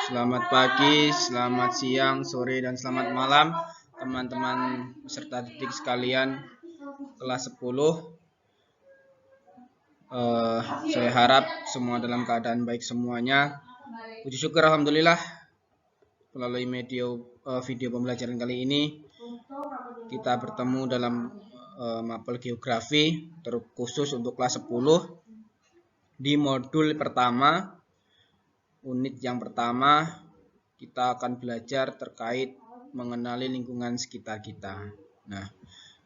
Selamat pagi, selamat siang, sore, dan selamat malam teman-teman peserta didik sekalian kelas 10. Saya harap semua dalam keadaan baik semuanya. Puji syukur alhamdulillah melalui video pembelajaran kali ini kita bertemu dalam mapel geografi terkhusus untuk kelas 10 di modul pertama. Unit yang pertama, kita akan belajar terkait mengenali lingkungan sekitar kita. Nah,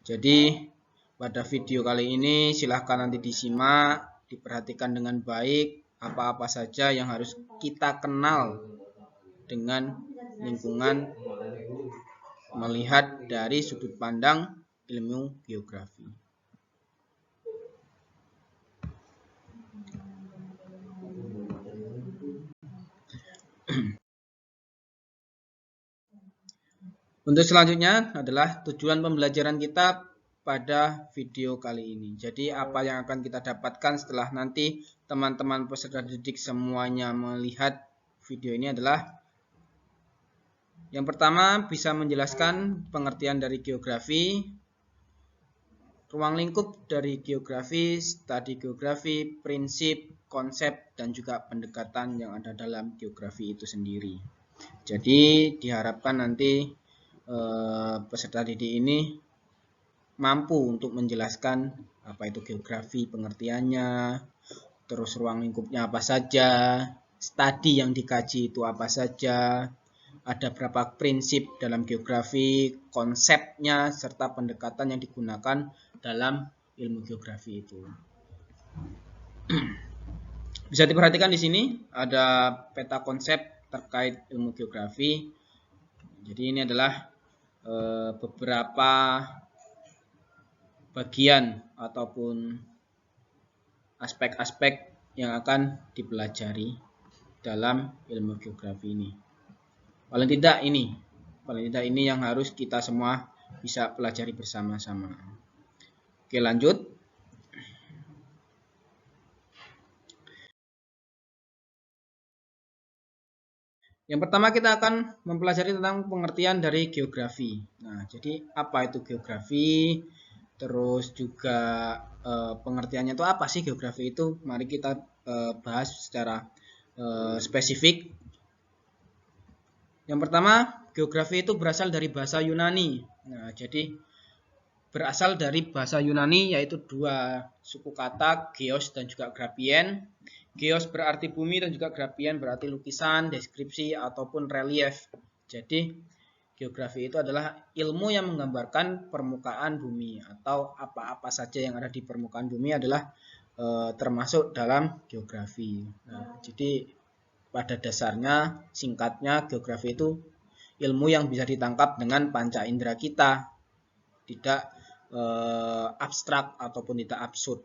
jadi pada video kali ini silahkan nanti disimak, diperhatikan dengan baik apa-apa saja yang harus kita kenal dengan lingkungan melihat dari sudut pandang ilmu geografi. Untuk selanjutnya adalah tujuan pembelajaran kita pada video kali ini. Jadi apa yang akan kita dapatkan setelah nanti teman-teman peserta didik semuanya melihat video ini adalah yang pertama bisa menjelaskan pengertian dari geografi, ruang lingkup dari geografi, studi geografi, prinsip, konsep, dan juga pendekatan yang ada dalam geografi itu sendiri. Jadi diharapkan nanti peserta didik ini mampu untuk menjelaskan apa itu geografi, pengertiannya, terus ruang lingkupnya apa saja, studi yang dikaji itu apa saja, ada berapa prinsip dalam geografi, konsepnya, serta pendekatan yang digunakan dalam ilmu geografi itu. Bisa diperhatikan di sini ada peta konsep terkait ilmu geografi. Jadi ini adalah beberapa bagian ataupun aspek-aspek yang akan dipelajari dalam ilmu geografi ini. Paling tidak ini yang harus kita semua bisa pelajari bersama-sama. Oke, lanjut. Yang pertama kita akan mempelajari tentang pengertian dari geografi. Nah, jadi apa itu geografi? Terus juga pengertiannya itu apa sih geografi itu? Mari kita bahas secara spesifik. Yang pertama, geografi itu berasal dari bahasa Yunani. Nah, jadi berasal dari bahasa Yunani yaitu dua suku kata, geos dan juga grapien. Geos berarti bumi dan juga grapien berarti lukisan, deskripsi, ataupun relief. Jadi geografi itu adalah ilmu yang menggambarkan permukaan bumi atau apa-apa saja yang ada di permukaan bumi adalah termasuk dalam geografi. Nah, jadi pada dasarnya singkatnya geografi itu ilmu yang bisa ditangkap dengan panca indera kita, tidak abstrak ataupun tidak absurd.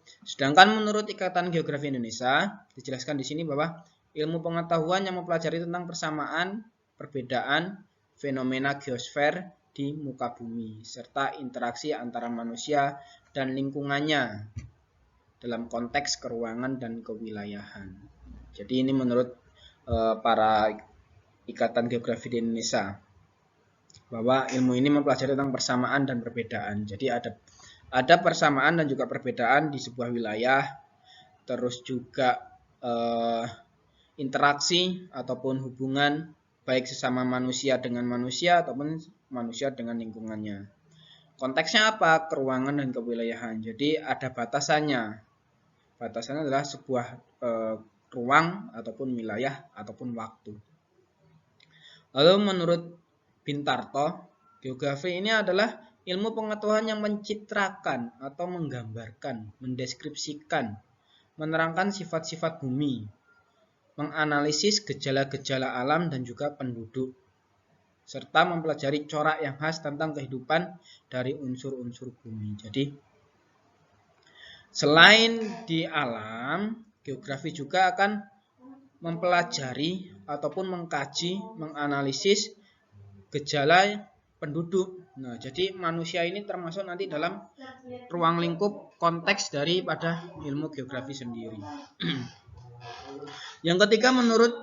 Sedangkan menurut Ikatan Geografi Indonesia, dijelaskan di sini bahwa ilmu pengetahuan yang mempelajari tentang persamaan, perbedaan, fenomena geosfer di muka bumi, serta interaksi antara manusia dan lingkungannya dalam konteks keruangan dan kewilayahan. Jadi ini menurut para Ikatan Geografi di Indonesia, bahwa ilmu ini mempelajari tentang persamaan dan perbedaan. Jadi ada persamaan dan juga perbedaan di sebuah wilayah, terus juga interaksi ataupun hubungan baik sesama manusia dengan manusia ataupun manusia dengan lingkungannya. Konteksnya apa? Keruangan dan kewilayahan. Jadi ada batasannya. Batasannya adalah sebuah ruang ataupun wilayah ataupun waktu. Lalu menurut Bintarto, geografi ini adalah ilmu pengetahuan yang mencitrakan atau menggambarkan, mendeskripsikan, menerangkan sifat-sifat bumi, menganalisis gejala-gejala alam dan juga penduduk, serta mempelajari corak yang khas tentang kehidupan dari unsur-unsur bumi. Jadi, selain di alam, geografi juga akan mempelajari ataupun mengkaji, menganalisis gejala penduduk. Nah, jadi manusia ini termasuk nanti dalam ruang lingkup konteks daripada ilmu geografi sendiri. Yang ketiga, menurut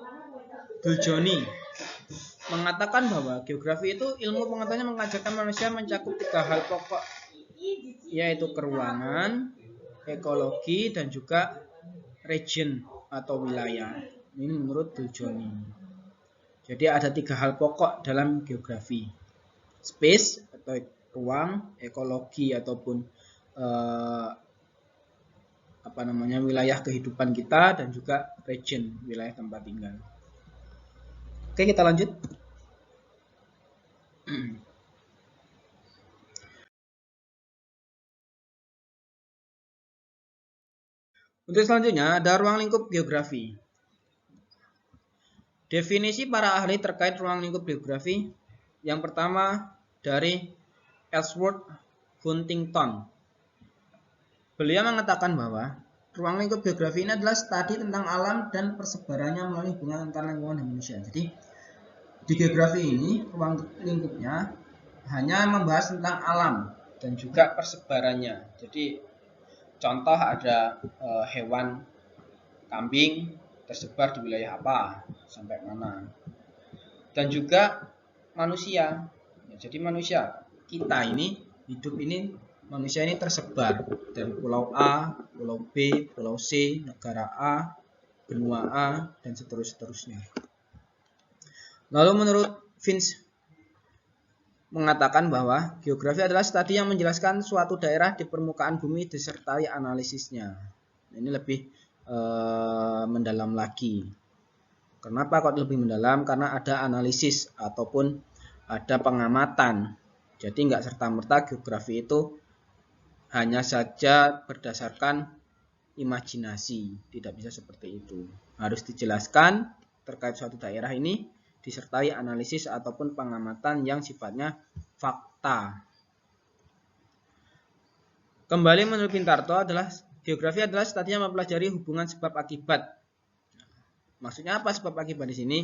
Duljoni mengatakan bahwa geografi itu ilmu pengetahuan mengajarkan manusia mencakup 3 hal pokok, yaitu keruangan, ekologi, dan juga region atau wilayah. Ini menurut Duljoni. Jadi ada 3 hal pokok dalam geografi: space atau ruang, ekologi ataupun wilayah kehidupan kita, dan juga region, wilayah tempat tinggal. Oke, kita lanjut. Untuk selanjutnya ada ruang lingkup geografi. Definisi para ahli terkait ruang lingkup geografi. Yang pertama dari Ellsworth Huntington. Beliau mengatakan bahwa ruang lingkup geografi ini adalah studi tentang alam dan persebarannya melalui hubungan antara lingkungan dan manusia. Jadi di geografi ini ruang lingkupnya hanya membahas tentang alam dan juga persebarannya. Jadi contoh ada hewan kambing tersebar di wilayah apa, sampai mana. Dan juga manusia. Jadi manusia, kita ini, hidup ini, manusia ini tersebar dari pulau A, pulau B, pulau C, negara A, benua A, dan seterusnya. Lalu menurut Vince mengatakan bahwa geografi adalah studi yang menjelaskan suatu daerah di permukaan bumi disertai analisisnya. Ini lebih mendalam lagi. Kenapa kok lebih mendalam? Karena ada analisis ataupun ada pengamatan. Jadi nggak serta-merta geografi itu hanya saja berdasarkan imajinasi. Tidak bisa seperti itu. Harus dijelaskan terkait suatu daerah ini disertai analisis ataupun pengamatan yang sifatnya fakta. Kembali menurut Pintarto adalah geografi adalah studi yang mempelajari hubungan sebab akibat. Maksudnya apa sebab akibat di sini?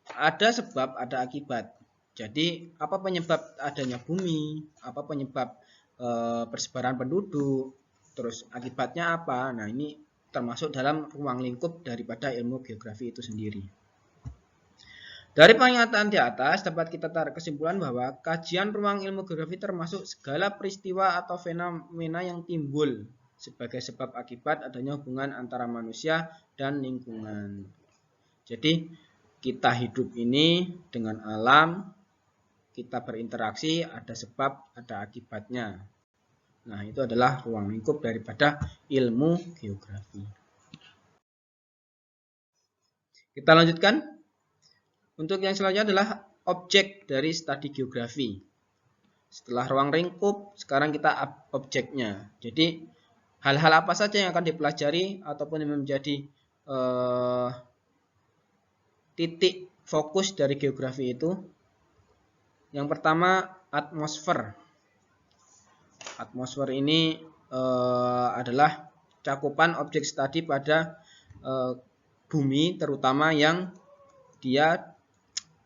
Ada sebab, ada akibat. Jadi apa penyebab adanya bumi? Apa penyebab persebaran penduduk? Terus akibatnya apa? Nah, ini termasuk dalam ruang lingkup daripada ilmu geografi itu sendiri. Dari pernyataan di atas dapat kita tarik kesimpulan bahwa kajian ruang ilmu geografi termasuk segala peristiwa atau fenomena yang timbul sebagai sebab akibat adanya hubungan antara manusia dan lingkungan. Jadi kita hidup ini dengan alam, kita berinteraksi, ada sebab, ada akibatnya. Nah, itu adalah ruang lingkup daripada ilmu geografi. Kita lanjutkan. Untuk yang selanjutnya adalah objek dari studi geografi. Setelah ruang lingkup, sekarang kita objeknya. Jadi hal-hal apa saja yang akan dipelajari ataupun yang menjadi titik fokus dari geografi itu. Yang pertama, atmosfer. Atmosfer ini adalah cakupan objek studi pada bumi, terutama yang dia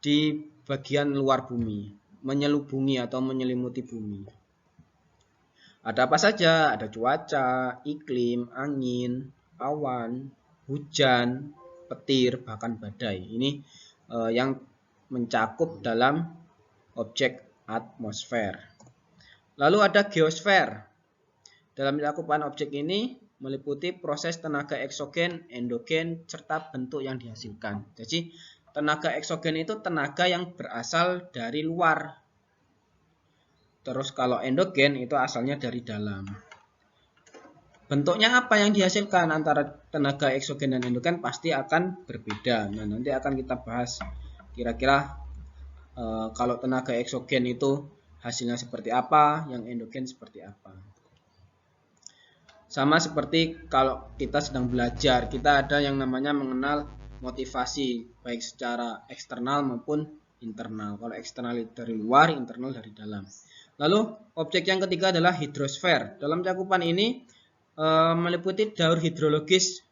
di bagian luar bumi, menyelubungi atau menyelimuti bumi. Ada apa saja? Ada cuaca, iklim, angin, awan, hujan, petir, bahkan badai. Ini yang mencakup dalam objek atmosfer. Lalu ada geosfer. Dalam cakupan objek ini meliputi proses tenaga eksogen, endogen, serta bentuk yang dihasilkan. Jadi tenaga eksogen itu tenaga yang berasal dari luar. Terus kalau endogen itu asalnya dari dalam. Bentuknya apa yang dihasilkan antara tenaga eksogen dan endogen pasti akan berbeda. Nah, nanti akan kita bahas kira-kira kalau tenaga eksogen itu hasilnya seperti apa, yang endogen seperti apa. Sama seperti kalau kita sedang belajar, kita ada yang namanya mengenal motivasi, baik secara eksternal maupun internal. Kalau eksternal dari luar, internal dari dalam. Lalu objek yang ketiga adalah hidrosfer. Dalam cakupan ini meliputi daur hidrologis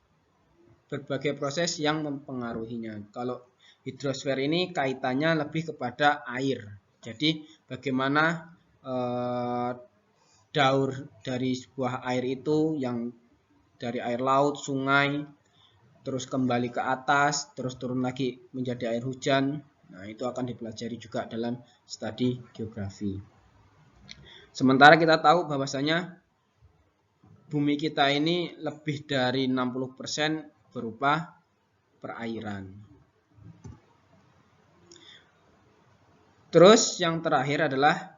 berbagai proses yang mempengaruhinya. Kalau hidrosfer ini kaitannya lebih kepada air. Jadi bagaimana daur dari sebuah air itu yang dari air laut, sungai, terus kembali ke atas, terus turun lagi menjadi air hujan. Nah, itu akan dipelajari juga dalam studi geografi. Sementara kita tahu bahwasanya bumi kita ini lebih dari 60% berupa perairan. Terus yang terakhir adalah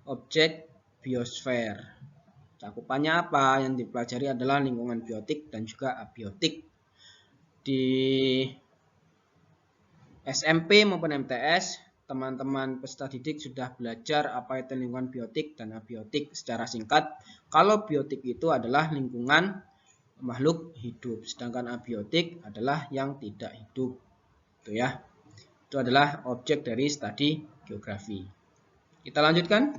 objek biosfer. Cakupannya apa? Yang dipelajari adalah lingkungan biotik dan juga abiotik. Di SMP maupun MTS, teman-teman peserta didik sudah belajar apa itu lingkungan biotik dan abiotik secara singkat. Kalau biotik itu adalah lingkungan makhluk hidup, sedangkan abiotik adalah yang tidak hidup. Itu ya. Itu adalah objek dari studi geografi. Kita lanjutkan.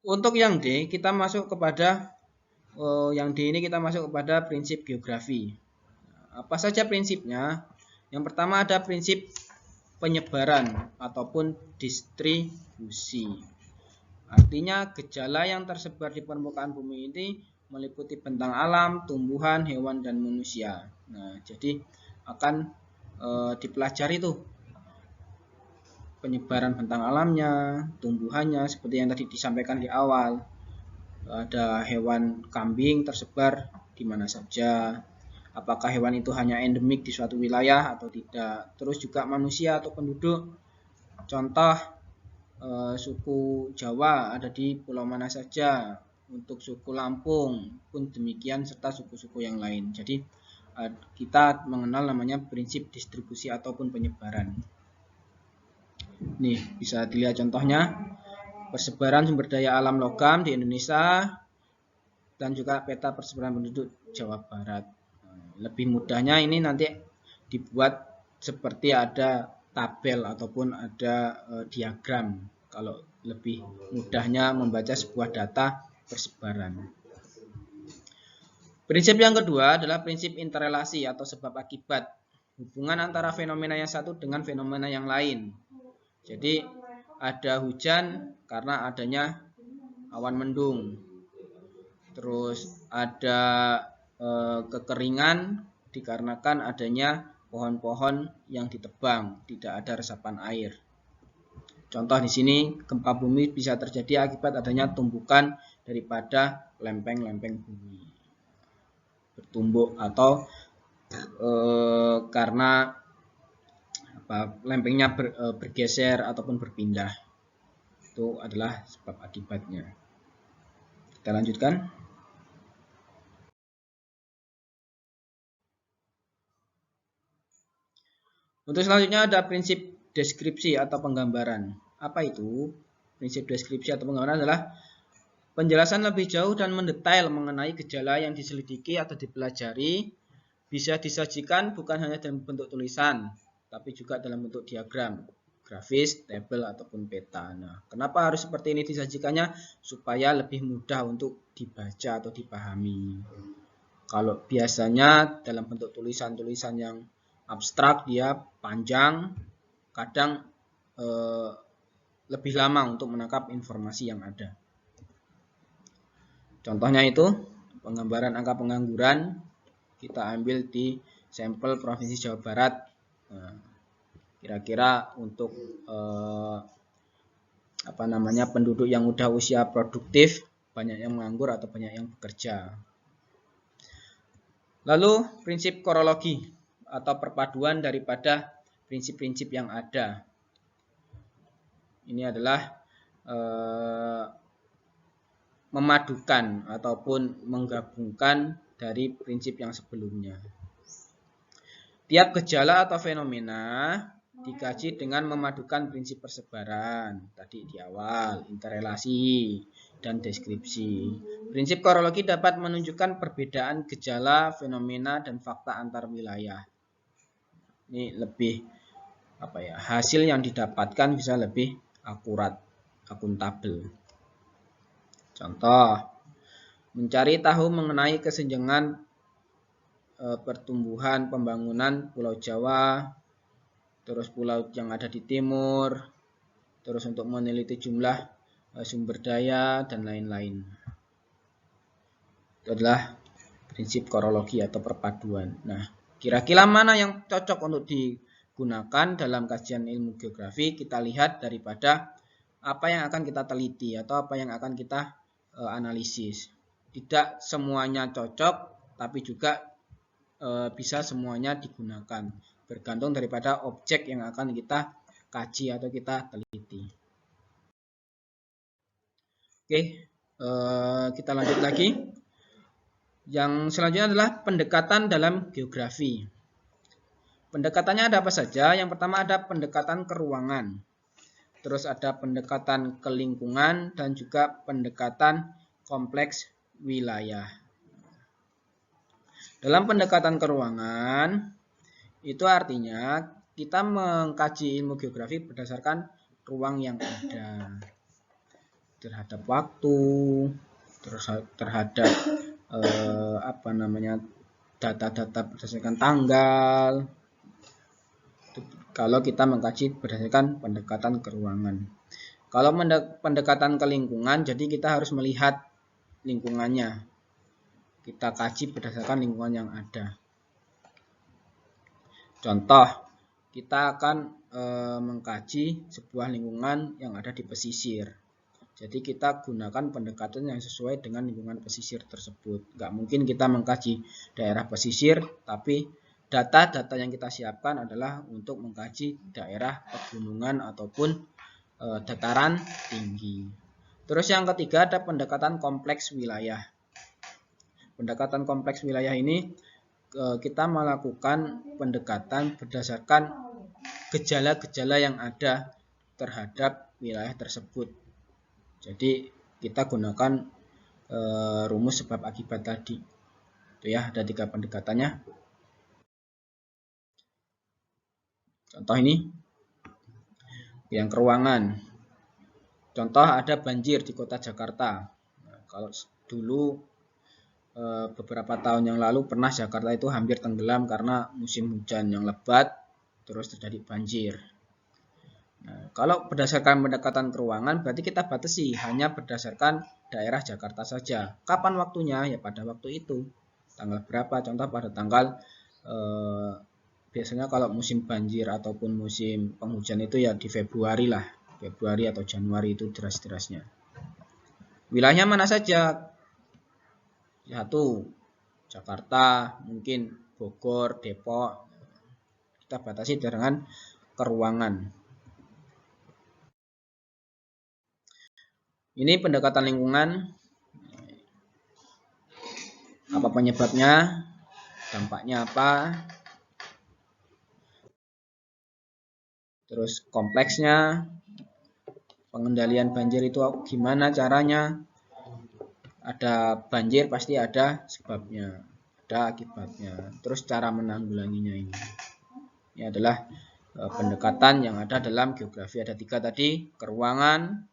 Untuk yang D, kita masuk kepada yang D ini kita masuk kepada prinsip geografi. Apa saja prinsipnya? Yang pertama ada prinsip penyebaran ataupun distribusi. Artinya gejala yang tersebar di permukaan bumi ini meliputi bentang alam, tumbuhan, hewan, dan manusia. Nah, jadi akan dipelajari tuh penyebaran bentang alamnya, tumbuhannya, seperti yang tadi disampaikan di awal. Ada hewan kambing tersebar di mana saja. Apakah hewan itu hanya endemik di suatu wilayah atau tidak. Terus juga manusia atau penduduk. Contoh suku Jawa ada di pulau mana saja. Untuk suku Lampung pun demikian serta suku-suku yang lain. Jadi kita mengenal namanya prinsip distribusi ataupun penyebaran. Nih bisa dilihat contohnya. Persebaran sumber daya alam logam di Indonesia dan juga peta persebaran penduduk Jawa Barat. Lebih mudahnya ini nanti dibuat seperti ada tabel ataupun ada diagram kalau lebih mudahnya membaca sebuah data persebaran. Prinsip yang kedua adalah prinsip interrelasi atau sebab akibat. Hubungan antara fenomena yang satu dengan fenomena yang lain. Jadi ada hujan karena adanya awan mendung. Terus ada kekeringan dikarenakan adanya pohon-pohon yang ditebang, tidak ada resapan air. Contoh di sini, gempa bumi bisa terjadi akibat adanya tumbukan daripada lempeng-lempeng bumi. Bertumbuk atau karena lempengnya bergeser ataupun berpindah. Itu adalah sebab akibatnya. Kita lanjutkan. Untuk selanjutnya ada prinsip deskripsi atau penggambaran. Apa itu? Prinsip deskripsi atau penggambaran adalah penjelasan lebih jauh dan mendetail mengenai gejala yang diselidiki atau dipelajari. Bisa disajikan bukan hanya dalam bentuk tulisan, tapi juga dalam bentuk diagram, grafis, tabel, ataupun peta. Nah, kenapa harus seperti ini disajikannya? Supaya lebih mudah untuk dibaca atau dipahami. Kalau biasanya dalam bentuk tulisan-tulisan yang abstrak, dia panjang, kadang lebih lama untuk menangkap informasi yang ada. Contohnya itu penggambaran angka pengangguran kita ambil di sampel Provinsi Jawa Barat. Kira-kira untuk penduduk yang udah usia produktif, banyak yang menganggur atau banyak yang bekerja. Lalu prinsip korologi atau perpaduan daripada prinsip-prinsip yang ada. Ini adalah memadukan ataupun menggabungkan dari prinsip yang sebelumnya. Tiap gejala atau fenomena dikaji dengan memadukan prinsip persebaran tadi di awal, interrelasi dan deskripsi. Prinsip korologi dapat menunjukkan perbedaan gejala, fenomena, dan fakta antar wilayah. Ini lebih hasil yang didapatkan bisa lebih akurat, akuntabel. Contoh, mencari tahu mengenai kesenjangan pertumbuhan pembangunan Pulau Jawa, terus pulau yang ada di timur, terus untuk meneliti jumlah sumber daya dan lain-lain. Itu adalah prinsip korologi atau perpaduan. Nah, kira-kira mana yang cocok untuk digunakan dalam kajian ilmu geografi? Kita lihat daripada apa yang akan kita teliti atau apa yang akan kita analisis. Tidak semuanya cocok, tapi juga bisa semuanya digunakan. Bergantung daripada objek yang akan kita kaji atau kita teliti. Oke, kita lanjut lagi. Yang selanjutnya adalah pendekatan dalam geografi. Pendekatannya ada apa saja? Yang pertama ada pendekatan ke ruangan. Terus ada pendekatan ke lingkungan dan juga pendekatan kompleks wilayah. Dalam pendekatan ke ruangan, itu artinya kita mengkaji ilmu geografi berdasarkan ruang yang ada. Terhadap waktu, terhadap data-data berdasarkan tanggal. Kalau kita mengkaji berdasarkan pendekatan ke ruangan. Kalau pendekatan ke lingkungan, jadi kita harus melihat lingkungannya. Kita kaji berdasarkan lingkungan yang ada. Contoh, kita akan mengkaji sebuah lingkungan yang ada di pesisir. Jadi kita gunakan pendekatan yang sesuai dengan lingkungan pesisir tersebut. Nggak mungkin kita mengkaji daerah pesisir, tapi data-data yang kita siapkan adalah untuk mengkaji daerah pegunungan ataupun dataran tinggi. Terus yang ketiga ada pendekatan kompleks wilayah. Pendekatan kompleks wilayah ini kita melakukan pendekatan berdasarkan gejala-gejala yang ada terhadap wilayah tersebut. Jadi kita gunakan rumus sebab akibat tadi. Itu ya, ada 3 pendekatannya. Contoh ini yang ke ruangan. Contoh ada banjir di kota Jakarta. Nah, kalau dulu beberapa tahun yang lalu pernah Jakarta itu hampir tenggelam karena musim hujan yang lebat, terus terjadi banjir. Nah, kalau berdasarkan pendekatan ke ruangan berarti kita batasi hanya berdasarkan daerah Jakarta saja. Kapan waktunya? Ya pada waktu itu. Tanggal berapa? Contoh pada tanggal biasanya kalau musim banjir ataupun musim penghujan itu ya di Februari lah. Februari atau Januari itu deras-derasnya. Wilayahnya mana saja? 1. Jakarta, mungkin Bogor, Depok. Kita batasi dengan ke ruangan. Ini pendekatan lingkungan. Apa penyebabnya? Dampaknya apa? Terus kompleksnya. Pengendalian banjir itu gimana caranya? Ada banjir pasti ada sebabnya, ada akibatnya. Terus cara menanggulanginya ini. Ini adalah pendekatan yang ada dalam geografi. Ada 3 tadi, ke ruangan,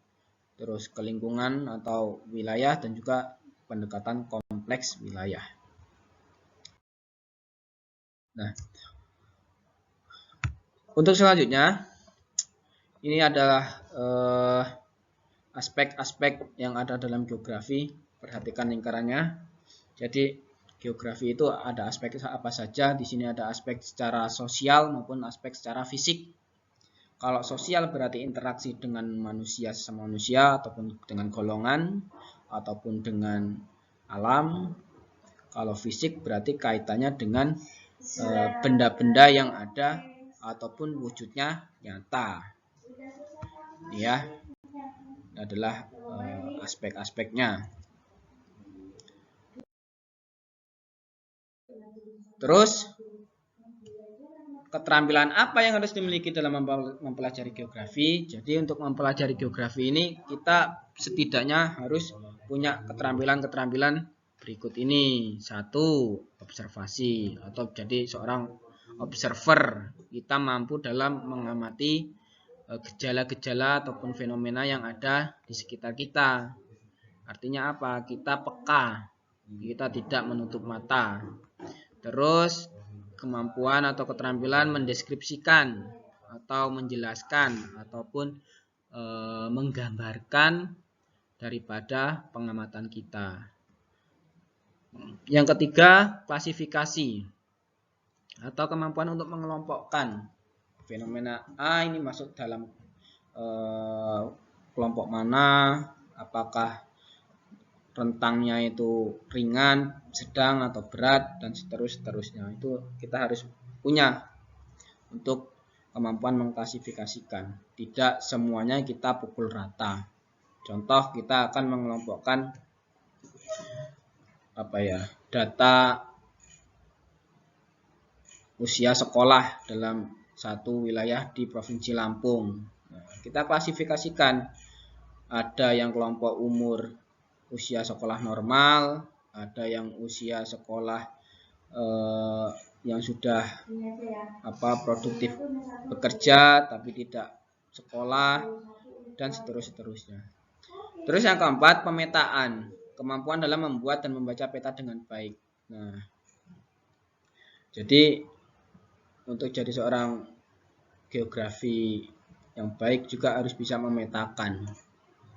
terus ke lingkungan atau wilayah, dan juga pendekatan kompleks wilayah. Nah, untuk selanjutnya, ini adalah aspek-aspek yang ada dalam geografi. Perhatikan lingkarannya. Jadi geografi itu ada aspek apa saja. Di sini ada aspek secara sosial maupun aspek secara fisik. Kalau sosial berarti interaksi dengan manusia sesama manusia ataupun dengan golongan ataupun dengan alam. Kalau fisik berarti kaitannya dengan benda-benda yang ada ataupun wujudnya nyata. Ya, adalah aspek-aspeknya. Terus keterampilan apa yang harus dimiliki dalam mempelajari geografi? Jadi untuk mempelajari geografi ini kita setidaknya harus punya keterampilan-keterampilan berikut ini. 1. Observasi atau jadi seorang observer. Kita mampu dalam mengamati gejala-gejala ataupun fenomena yang ada di sekitar kita. Artinya apa? Kita peka. Kita tidak menutup mata. Terus kemampuan atau keterampilan mendeskripsikan atau menjelaskan ataupun menggambarkan daripada pengamatan kita. Yang ketiga, klasifikasi atau kemampuan untuk mengelompokkan fenomena A ini masuk dalam kelompok mana, apakah rentangnya itu ringan, sedang atau berat, dan seterusnya. Itu kita harus punya untuk kemampuan mengklasifikasikan. Tidak semuanya kita pukul rata. Contoh, kita akan mengelompokkan data usia sekolah dalam satu wilayah di Provinsi Lampung. Nah, kita klasifikasikan, ada yang kelompok umur usia sekolah normal, ada yang usia sekolah yang sudah produktif bekerja tapi tidak sekolah, dan seterusnya. Terus yang keempat, pemetaan, kemampuan dalam membuat dan membaca peta dengan baik. Nah, jadi untuk jadi seorang geografi yang baik juga harus bisa memetakan.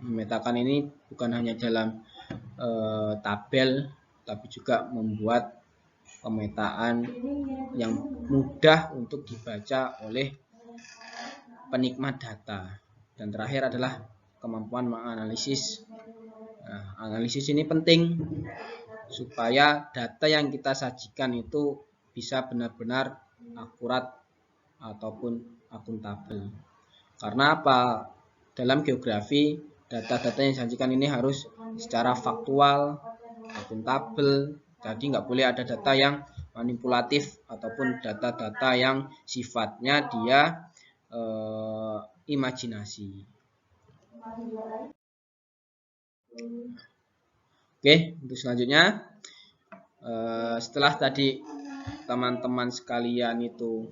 Memetakan ini bukan hanya dalam tabel, tapi juga membuat pemetaan yang mudah untuk dibaca oleh penikmat data. Dan terakhir adalah kemampuan menganalisis. Nah, analisis ini penting supaya data yang kita sajikan itu bisa benar-benar akurat ataupun akuntabel. Karena apa? Dalam geografi, data-data yang disajikan ini harus secara faktual, akuntabel. Jadi nggak boleh ada data yang manipulatif ataupun data-data yang sifatnya dia imajinasi. Oke, untuk selanjutnya, setelah tadi teman-teman sekalian itu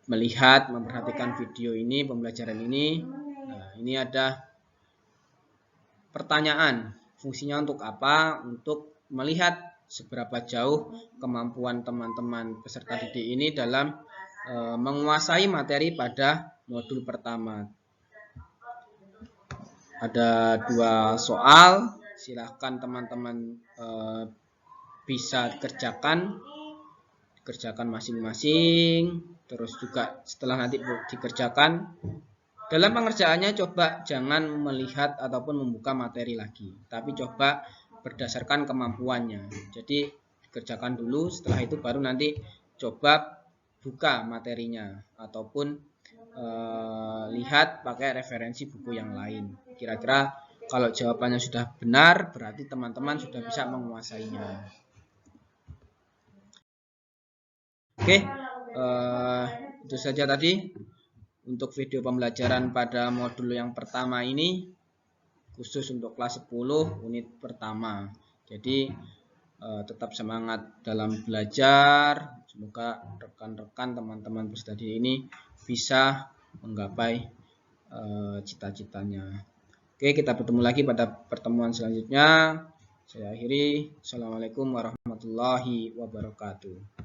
melihat, memperhatikan video ini, pembelajaran ini, ini ada pertanyaan. Fungsinya untuk apa? Untuk melihat seberapa jauh kemampuan teman-teman peserta didik ini dalam menguasai materi pada modul pertama. Ada 2 soal, silahkan teman-teman bisa dikerjakan masing-masing. Terus juga setelah nanti dikerjakan, dalam pengerjaannya coba jangan melihat ataupun membuka materi lagi, tapi coba berdasarkan kemampuannya. Jadi kerjakan dulu, setelah itu baru nanti coba buka materinya ataupun lihat pakai referensi buku yang lain. Kira-kira kalau jawabannya sudah benar, berarti teman-teman sudah bisa menguasainya. Oke, itu saja tadi untuk video pembelajaran pada modul yang pertama ini, khusus untuk kelas 10 unit pertama. Jadi tetap semangat dalam belajar. Semoga rekan-rekan teman-teman peserta didik ini bisa menggapai cita-citanya. Oke, kita bertemu lagi pada pertemuan selanjutnya. Saya akhiri. Assalamualaikum warahmatullahi wabarakatuh.